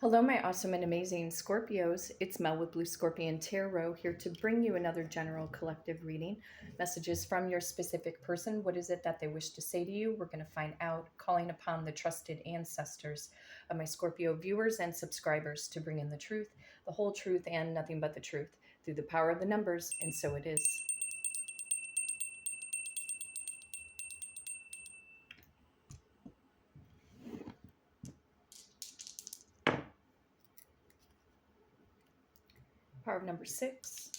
Hello, my awesome and amazing Scorpios. It's Mel with Blue Scorpion Tarot here to bring you another general collective reading. Messages from your specific person. What is it that they wish to say to you? We're going to find out, calling upon the trusted ancestors of my Scorpio viewers and subscribers to bring in the truth, the whole truth, and nothing but the truth through the power of the numbers. And so it is. Power of number 6,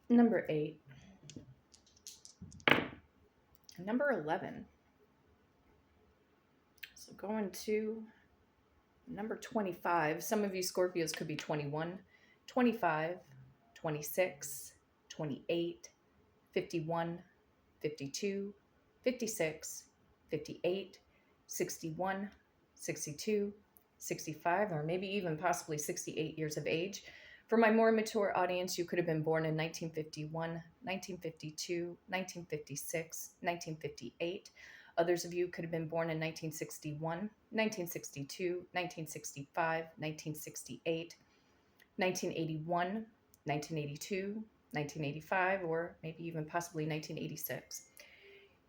number 8, and number 11. So going to number 25. Some of you Scorpios could be 21, 25, 26, 28, 51, 52, 56, 58, 61, 62, 65, or maybe even possibly 68 years of age. For my more mature audience, you could have been born in 1951, 1952, 1956, 1958. Others of you could have been born in 1961, 1962, 1965, 1968, 1981, 1982, 1985, or maybe even possibly 1986.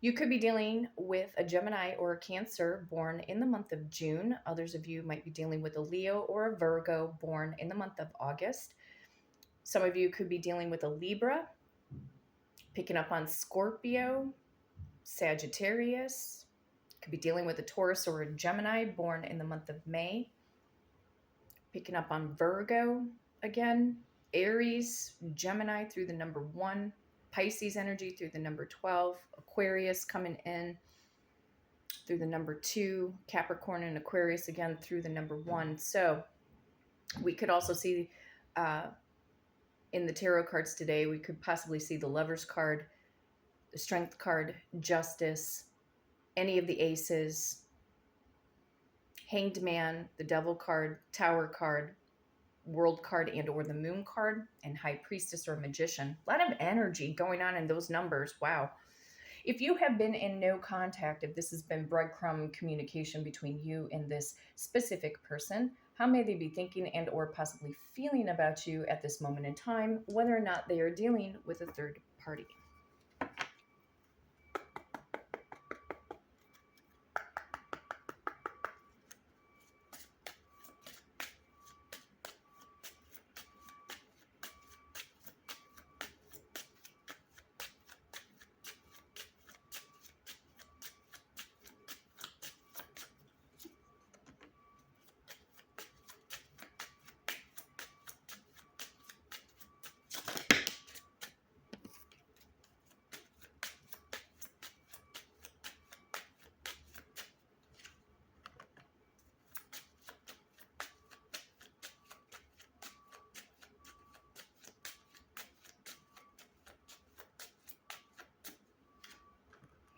You could be dealing with a Gemini or a Cancer born in the month of June. Others of you might be dealing with a Leo or a Virgo born in the month of August. Some of you could be dealing with a Libra, picking up on Scorpio, Sagittarius. Could be dealing with a Taurus or a Gemini born in the month of May. Picking up on Virgo again, Aries, Gemini through the number 1, Pisces energy through the number 12, Aquarius coming in through the number 2, Capricorn and Aquarius again through the number 1. So we could also see in the tarot cards today, we could possibly see the Lover's card, the Strength card, Justice, any of the Aces, Hanged Man, the Devil card, Tower card, World card and or the Moon card, and High Priestess or Magician. A lot of energy going on in those numbers. Wow. If you have been in no contact, if this has been breadcrumb communication between you and this specific person, how may they be thinking and or possibly feeling about you at this moment in time, whether or not they are dealing with a third party?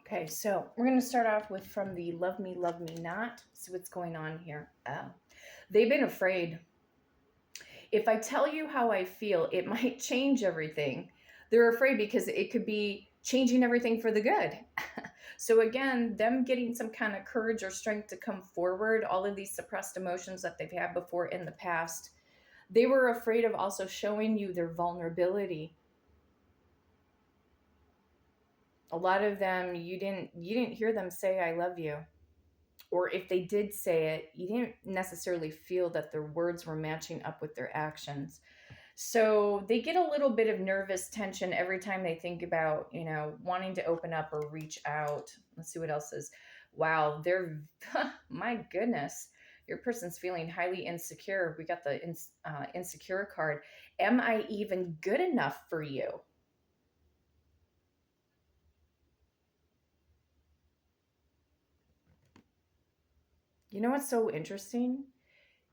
Okay, so we're going to start off with from the Love Me Not. See what's going on here. They've been afraid. If I tell you how I feel, it might change everything. They're afraid because it could be changing everything for the good. So again, them getting some kind of courage or strength to come forward, all of these suppressed emotions that they've had before in the past, they were afraid of also showing you their vulnerability. A lot of them, you didn't hear them say, I love you. Or if they did say it, you didn't necessarily feel that their words were matching up with their actions. So they get a little bit of nervous tension every time they think about, wanting to open up or reach out. Let's see what else is. Wow, they're, my goodness, your person's feeling highly insecure. We got the insecure card. Am I even good enough for you? You know what's so interesting?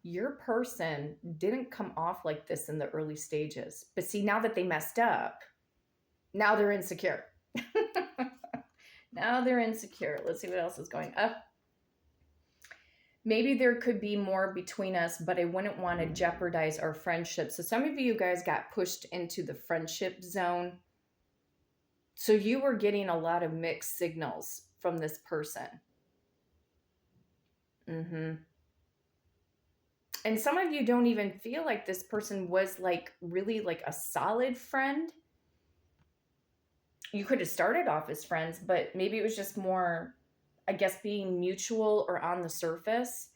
Your person didn't come off like this in the early stages. But see, now that they messed up, now they're insecure. Now they're insecure. Let's see what else is going up. Maybe there could be more between us, but I wouldn't want to jeopardize our friendship. So some of you guys got pushed into the friendship zone. So you were getting a lot of mixed signals from this person. And some of you don't even feel like this person was like really like a solid friend. You could have started off as friends, but maybe it was just more, I guess, being mutual or on the surface.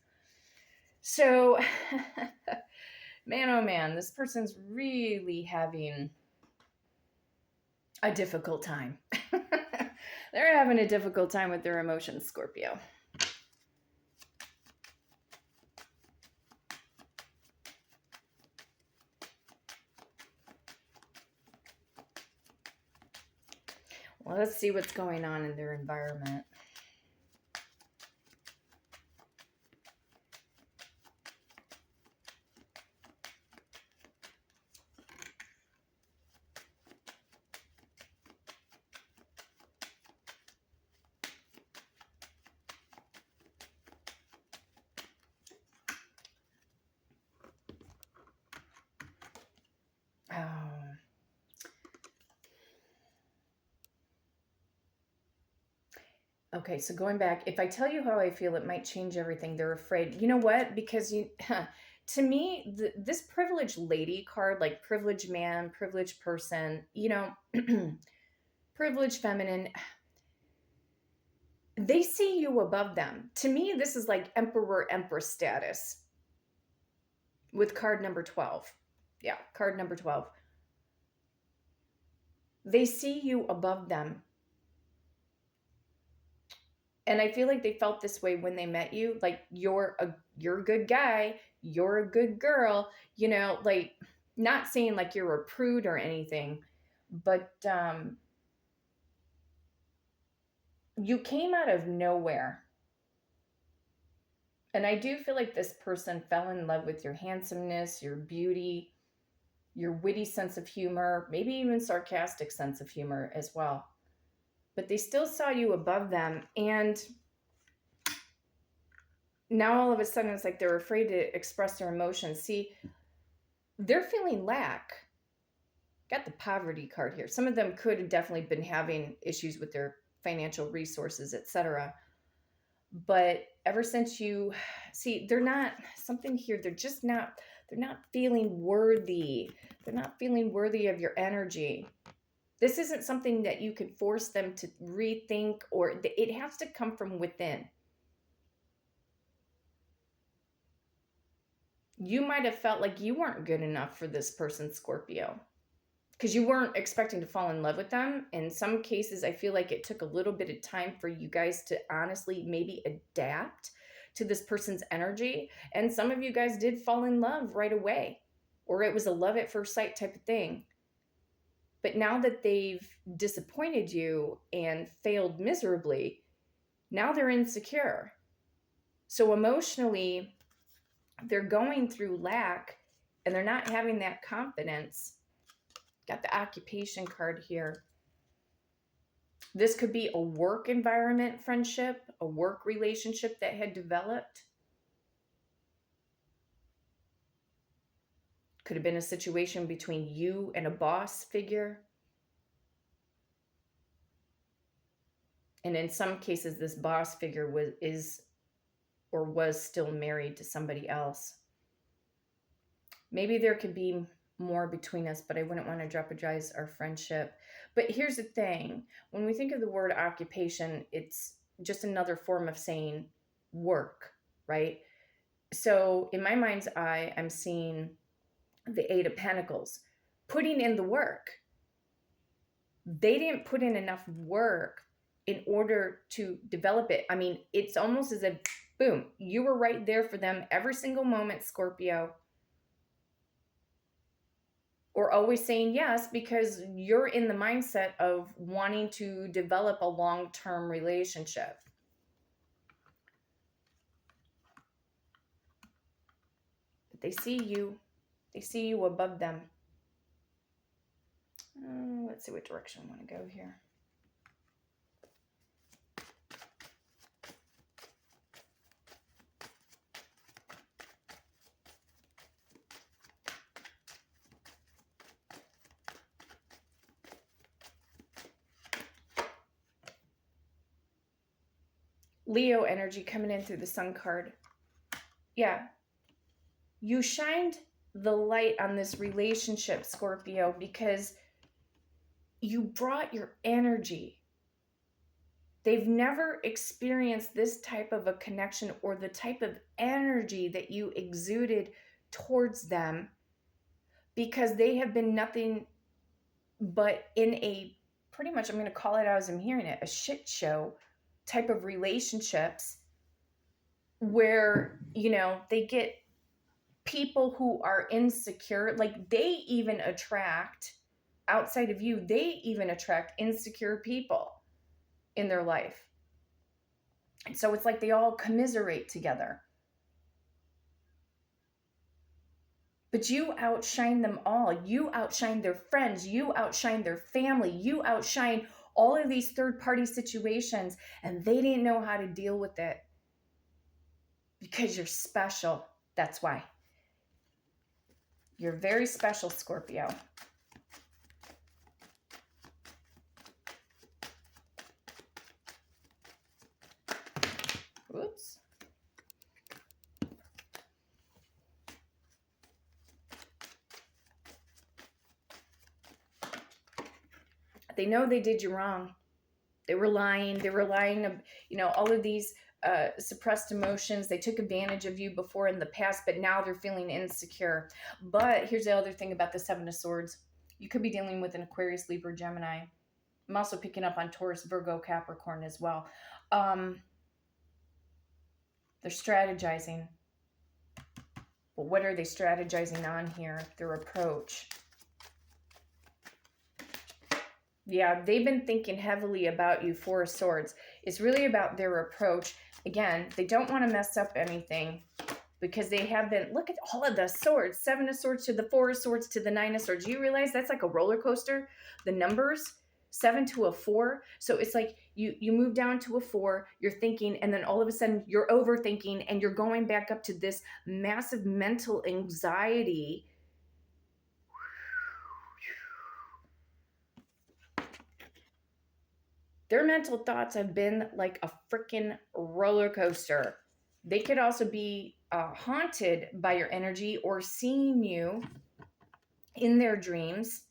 So, man, oh man, this person's really having a difficult time. They're having a difficult time with their emotions, Scorpio. Well, let's see what's going on in their environment. Oh. Okay, so going back, if I tell you how I feel, it might change everything. They're afraid. You know what? Because to me, this privileged lady card, like privileged man, privileged person, privileged feminine, they see you above them. To me, this is like emperor, empress status with card number 12. Yeah, card number 12. They see you above them. And I feel like they felt this way when they met you. Like you're a good guy, you're a good girl, like not saying like you're a prude or anything, but you came out of nowhere. And I do feel like this person fell in love with your handsomeness, your beauty, your witty sense of humor, maybe even sarcastic sense of humor as well. But they still saw you above them. And now all of a sudden it's like they're afraid to express their emotions. See, they're feeling lack. Got the poverty card here. Some of them could have definitely been having issues with their financial resources, etc. But ever since you see, they're not something here. They're not feeling worthy. They're not feeling worthy of your energy. This isn't something that you can force them to rethink, or it has to come from within. You might have felt like you weren't good enough for this person, Scorpio, because you weren't expecting to fall in love with them. In some cases, I feel like it took a little bit of time for you guys to honestly maybe adapt to this person's energy. And some of you guys did fall in love right away, or it was a love at first sight type of thing. But now that they've disappointed you and failed miserably, now they're insecure. So emotionally, they're going through lack and they're not having that confidence. Got the occupation card here. This could be a work environment friendship, a work relationship that had developed. Could have been a situation between you and a boss figure. And in some cases, this boss figure was still married to somebody else. Maybe there could be more between us, but I wouldn't want to jeopardize our friendship. But here's the thing. When we think of the word occupation, it's just another form of saying work, right? So in my mind's eye, I'm seeing the Eight of Pentacles, putting in the work. They didn't put in enough work in order to develop it. I mean, it's almost as if, boom, you were right there for them every single moment, Scorpio. Or always saying yes because you're in the mindset of wanting to develop a long-term relationship. But they see you above them. Let's see what direction I want to go here. Leo energy coming in through the Sun card. Yeah. You shined the light on this relationship, Scorpio, because you brought your energy. They've never experienced this type of a connection or the type of energy that you exuded towards them, because they have been nothing but in a, pretty much, I'm going to call it as I'm hearing it, a shit show type of relationships where, they get people who are insecure. Like, they even attract, outside of you, they even attract insecure people in their life. And so it's like they all commiserate together. But you outshine them all. You outshine their friends. You outshine their family. You outshine all of these third-party situations, and they didn't know how to deal with it because you're special. That's why. You're very special, Scorpio. Oops. They know they did you wrong. They were lying. They were lying, all of these suppressed emotions. They took advantage of you before in the past, but now they're feeling insecure. But here's the other thing about the Seven of Swords. You could be dealing with an Aquarius, Libra, Gemini. I'm also picking up on Taurus, Virgo, Capricorn as well. They're strategizing. Well, what are they strategizing on here? Their approach. Yeah, they've been thinking heavily about you, Four of Swords. It's really about their approach. Again, they don't want to mess up anything because they have been, look at all of the swords. Seven of Swords to the Four of Swords to the Nine of Swords. You realize that's like a roller coaster? The numbers, 7 to a 4. So it's like you move down to a 4, you're thinking, and then all of a sudden you're overthinking and you're going back up to this massive mental anxiety. Their mental thoughts have been like a freaking roller coaster. They could also be haunted by your energy or seeing you in their dreams.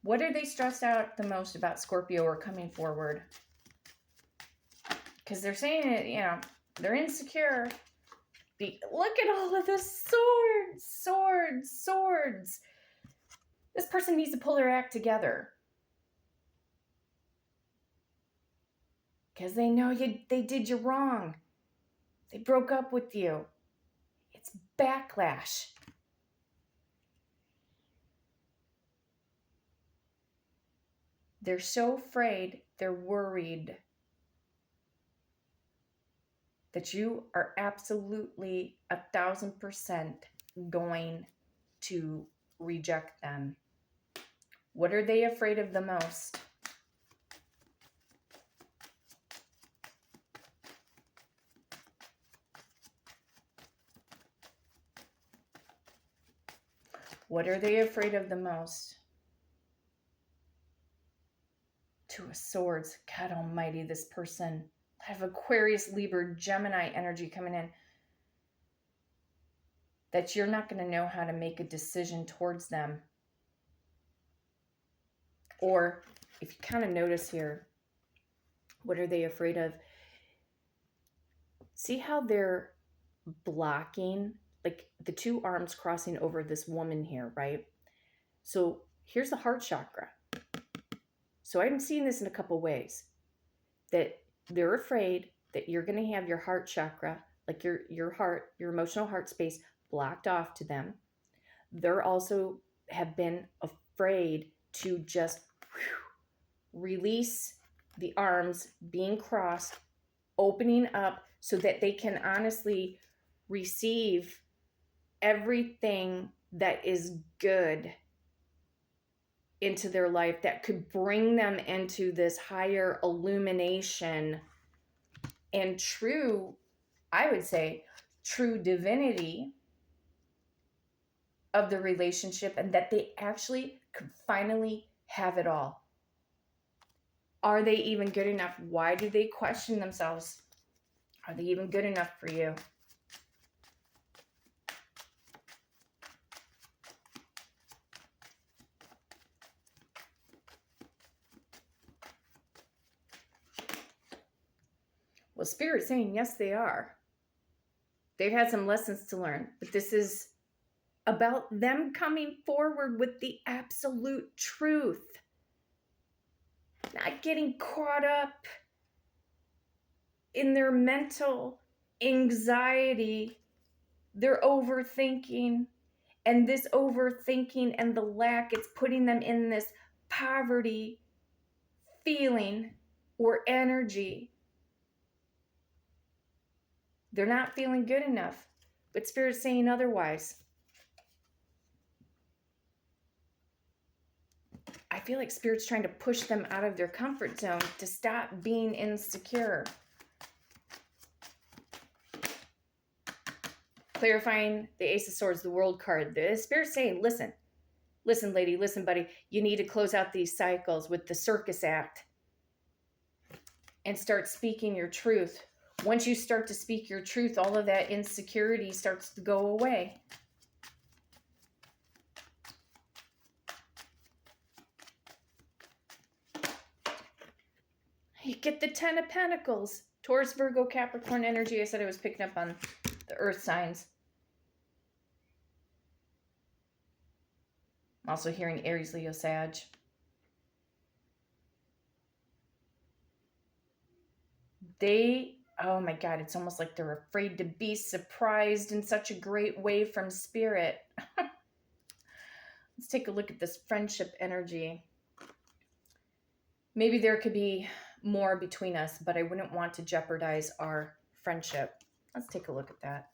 What are they stressed out the most about, Scorpio, or coming forward? Because they're saying it, they're insecure. Look at all of the swords. This person needs to pull their act together. Because they know they did you wrong. They broke up with you. It's backlash. They're so afraid, they're worried that you are absolutely 1,000% going to reject them. What are they afraid of the most? What are they afraid of the most? Two of Swords. God almighty, this person. I have Aquarius, Libra, Gemini energy coming in. That you're not going to know how to make a decision towards them. Or if you kind of notice here, what are they afraid of? See how they're blocking, like the two arms crossing over this woman here, right? So here's the heart chakra. So I'm seeing this in a couple ways. That they're afraid that you're going to have your heart chakra, like your heart, your emotional heart space, blocked off to them. They're also have been afraid to just release the arms being crossed, opening up so that they can honestly receive everything that is good into their life that could bring them into this higher illumination and true, I would say, true divinity of the relationship, and that they actually could finally have it all. Are they even good enough? Why do they question themselves? Are they even good enough for you? Well, Spirit's saying, yes, they are. They've had some lessons to learn, but this is about them coming forward with the absolute truth. Not getting caught up in their mental anxiety, their overthinking, and this overthinking and the lack, it's putting them in this poverty feeling or energy. They're not feeling good enough, but Spirit's saying otherwise. I feel like Spirit's trying to push them out of their comfort zone to stop being insecure. Clarifying the Ace of Swords, the World card. The Spirit's saying, listen, lady, listen, buddy, you need to close out these cycles with the circus act and start speaking your truth. Once you start to speak your truth, all of that insecurity starts to go away. You get the 10 of Pentacles. Taurus, Virgo, Capricorn energy. I said I was picking up on the earth signs. I'm also hearing Aries, Leo, Sag. Oh my God, it's almost like they're afraid to be surprised in such a great way from Spirit. Let's take a look at this friendship energy. Maybe there could be more between us, but I wouldn't want to jeopardize our friendship. Let's take a look at that.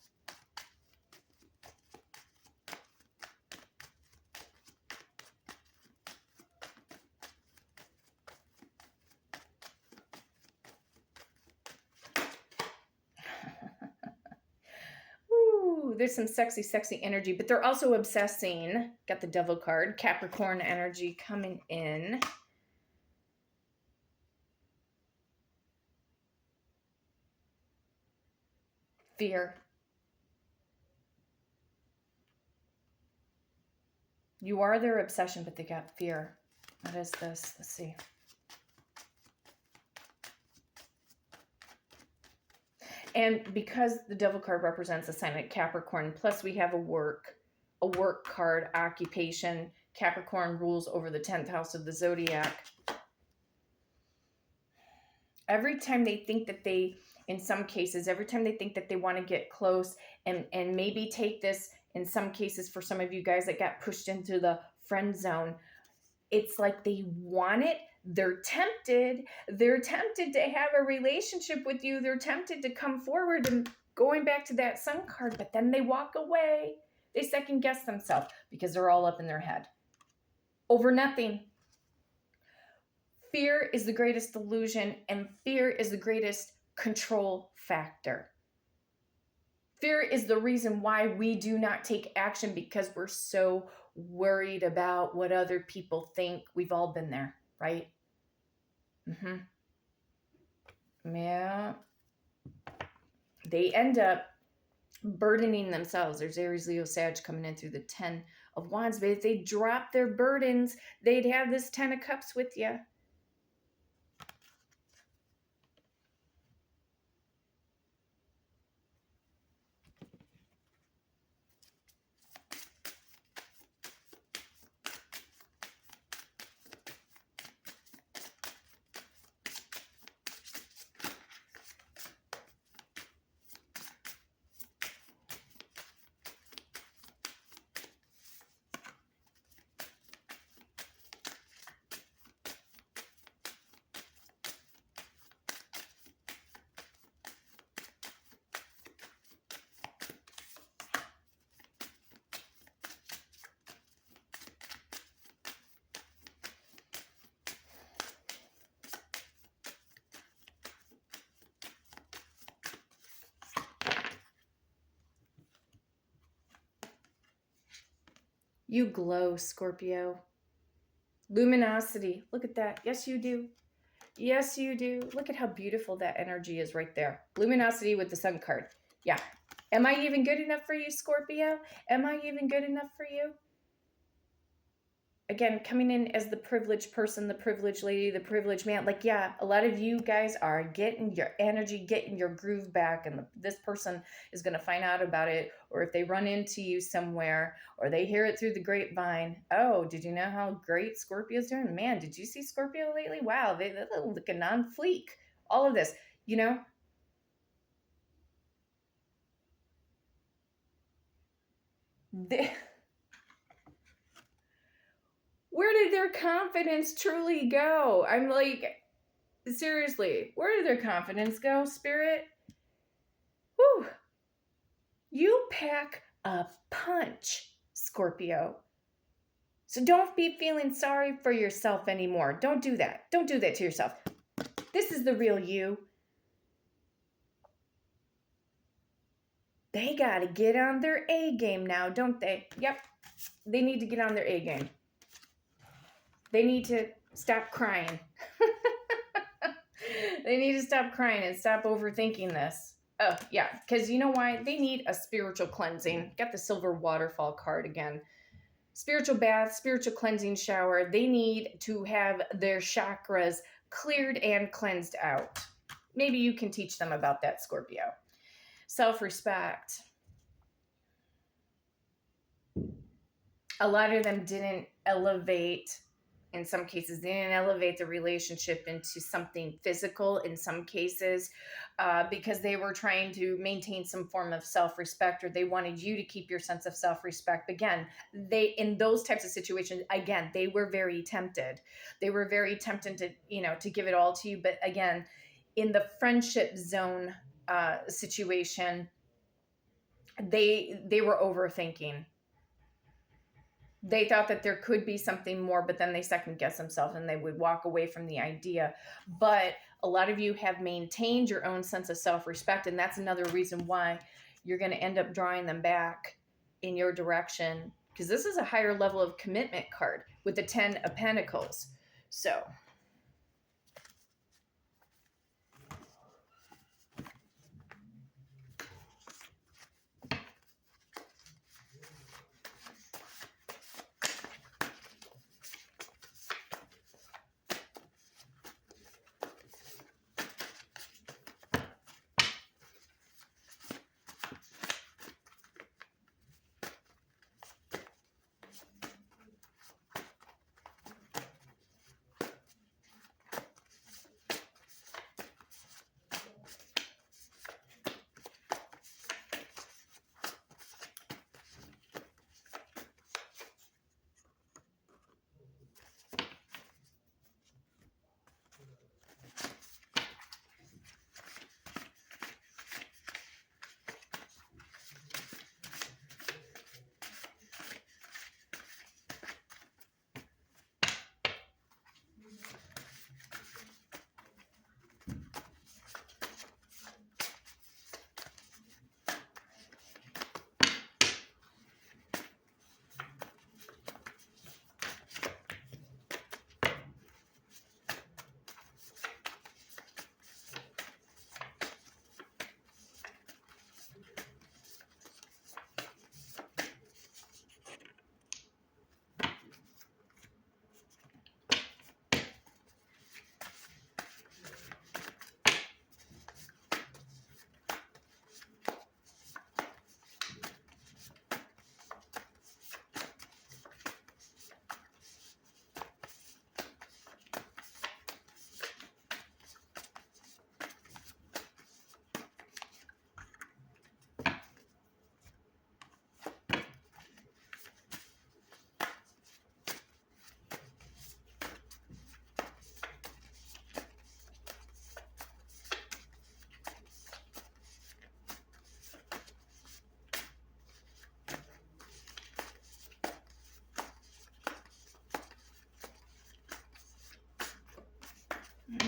Ooh, there's some sexy, sexy energy, but they're also obsessing. Got the Devil card, Capricorn energy coming in. Fear. You are their obsession, but they got fear. What is this? Let's see. And because the Devil card represents a sign like Capricorn, plus we have a work card, occupation. Capricorn rules over the 10th house of the zodiac. Every time they think that they, in some cases, every time they think that they want to get close and maybe take this, in some cases, for some of you guys that got pushed into the friend zone, it's like they want it. They're tempted. They're tempted to have a relationship with you. They're tempted to come forward and going back to that Sun card, but then they walk away. They second guess themselves because they're all up in their head over nothing. Fear is the greatest illusion, and fear is the greatest control factor. Fear is the reason why we do not take action, because we're so worried about what other people think. We've all been there, right? Yeah. They end up burdening themselves. There's Aries, Leo, Sag coming in through the 10 of Wands. But if they drop their burdens, they'd have this 10 of Cups with you. You glow, Scorpio. Luminosity. Look at that. Yes, you do. Yes, you do. Look at how beautiful that energy is right there. Luminosity with the Sun card. Yeah. Am I even good enough for you, Scorpio? Am I even good enough for you? again, coming in as the privileged person, the privileged lady, the privileged man. Like, yeah, a lot of you guys are getting your energy, getting your groove back, and this person is going to find out about it. Or if they run into you somewhere, or they hear it through the grapevine. Oh, did you know how great Scorpio's doing? Man, did you see Scorpio lately? Wow, they're looking on fleek. All of this, you know. They, where did their confidence truly go? I'm like, seriously, where did their confidence go, Spirit? Whew. You pack a punch, Scorpio. So don't be feeling sorry for yourself anymore. Don't do that. Don't do that to yourself. This is the real you. They got to get on their A game now, don't they? Yep. They need to get on their A game. They need to stop crying. They need to stop crying and stop overthinking this. Oh, yeah, because you know why? They need a spiritual cleansing. Got the silver waterfall card again. Spiritual bath, spiritual cleansing shower. They need to have their chakras cleared and cleansed out. Maybe you can teach them about that, Scorpio. Self-respect. A lot of them didn't elevate. In some cases, they didn't elevate the relationship into something physical in some cases because they were trying to maintain some form of self-respect, or they wanted you to keep your sense of self-respect. Again, in those types of situations, again, they were very tempted. They were very tempted to give it all to you. But again, in the friendship zone situation, they were overthinking. They thought that there could be something more, but then they second guess themselves and they would walk away from the idea. But a lot of you have maintained your own sense of self-respect, and that's another reason why you're going to end up drawing them back in your direction, because this is a higher level of commitment card with the 10 of Pentacles. So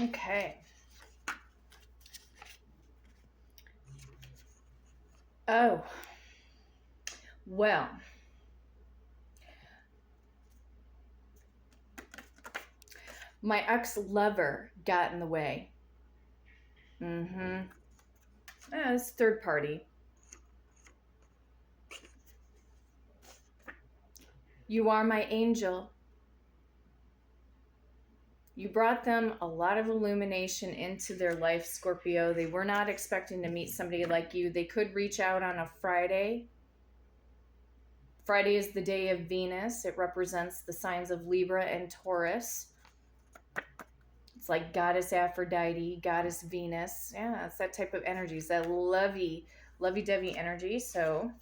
okay. Oh, well, my ex-lover got in the way. It's third party. You are my angel. You brought them a lot of illumination into their life, Scorpio. They were not expecting to meet somebody like you. They could reach out on a Friday. Friday is the day of Venus. It represents the signs of Libra and Taurus. It's like goddess Aphrodite, goddess Venus. Yeah, it's that type of energy. It's that lovey-dovey energy. So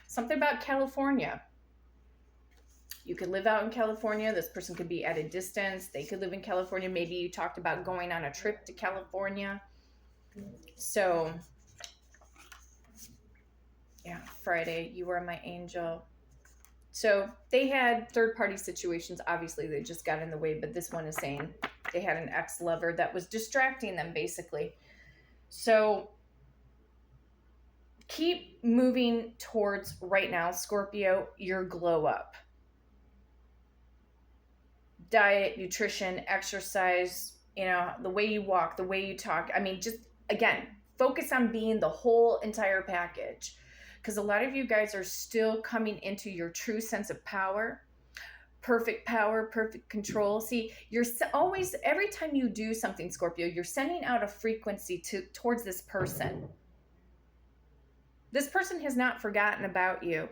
something about California. You could live out in California. This person could be at a distance. They could live in California. Maybe you talked about going on a trip to California. So, yeah, Friday, you were my angel. So they had third-party situations. Obviously, they just got in the way. But this one is saying they had an ex-lover that was distracting them, basically. So keep moving towards, right now, Scorpio, your glow up. Diet, nutrition, exercise, you know, the way you walk, the way you talk. I mean, just, again, focus on being the whole entire package. Because a lot of you guys are still coming into your true sense of power, perfect control. See, you're always, every time you do something, Scorpio, you're sending out a frequency towards this person. This person has not forgotten about you,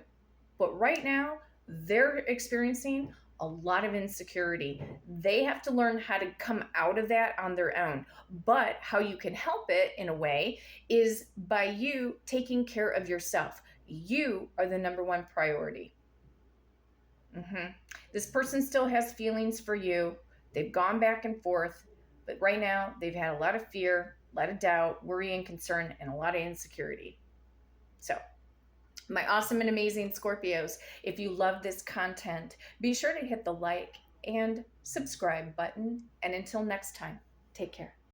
but right now they're experiencing a lot of insecurity. They have to learn how to come out of that on their own. But how you can help it, in a way, is by you taking care of yourself. You are the number one priority. This person still has feelings for you. They've gone back and forth, but right now they've had a lot of fear, a lot of doubt, worry and concern, and a lot of insecurity. So, my awesome and amazing Scorpios, if you love this content, be sure to hit the like and subscribe button. And until next time, take care.